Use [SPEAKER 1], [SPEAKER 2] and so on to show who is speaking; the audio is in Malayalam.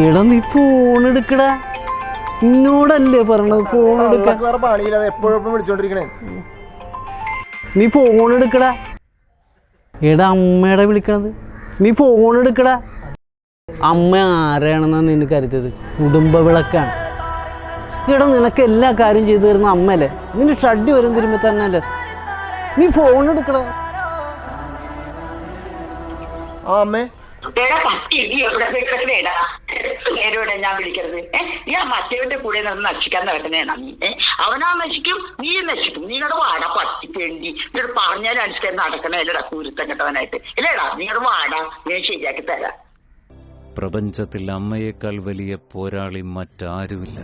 [SPEAKER 1] എടാ നീ ഫോൺ എടുക്കടാ, എന്നോടല്ലേ പറഞ്ഞത് ഫോൺ എടുക്കാൻ. നീ ഫോൺ എടുക്കടാ. എടാ അമ്മയുടെ വിളിക്കണത്, നീ ഫോൺ എടുക്കടാ. അമ്മ ആരെയാണെന്നാണ് നിനക്ക് കരുതിയത്? കുടുംബ വിളക്കാണ്. എടാ നിനക്ക് എല്ലാ കാര്യം ചെയ്തു തരുന്ന അമ്മയല്ലേ, നിന്റെ ഷഡ്ഡി വരും തിരുമ്പോ തന്നെ അല്ലേ. നീ ഫോൺ എടുക്കടാ.
[SPEAKER 2] ഞാൻ വിളിക്കരുത്. ഞാൻ മറ്റവന്റെ കൂടെ നിന്ന് നശിക്കാൻ നടക്കുന്നതാണ് നീ. അവനാ നശിക്കും, നീ നശിക്കും. നീങ്ങടെ വാടാ പറ്റിക്കേണ്ടി ഇങ്ങോട്ട് പറഞ്ഞാലും അനുസരിച്ച് നടക്കണ അല്ലടാ കുരുത്തം കെട്ടവനായിട്ട്. ഇല്ലേടാ നീങ്ങടെ വാടാ, ഞാൻ ശരിയാക്കി തരാം.
[SPEAKER 3] പ്രപഞ്ചത്തിൽ അമ്മയേക്കാൾ വലിയ പോരാളി മറ്റാരുമില്ല.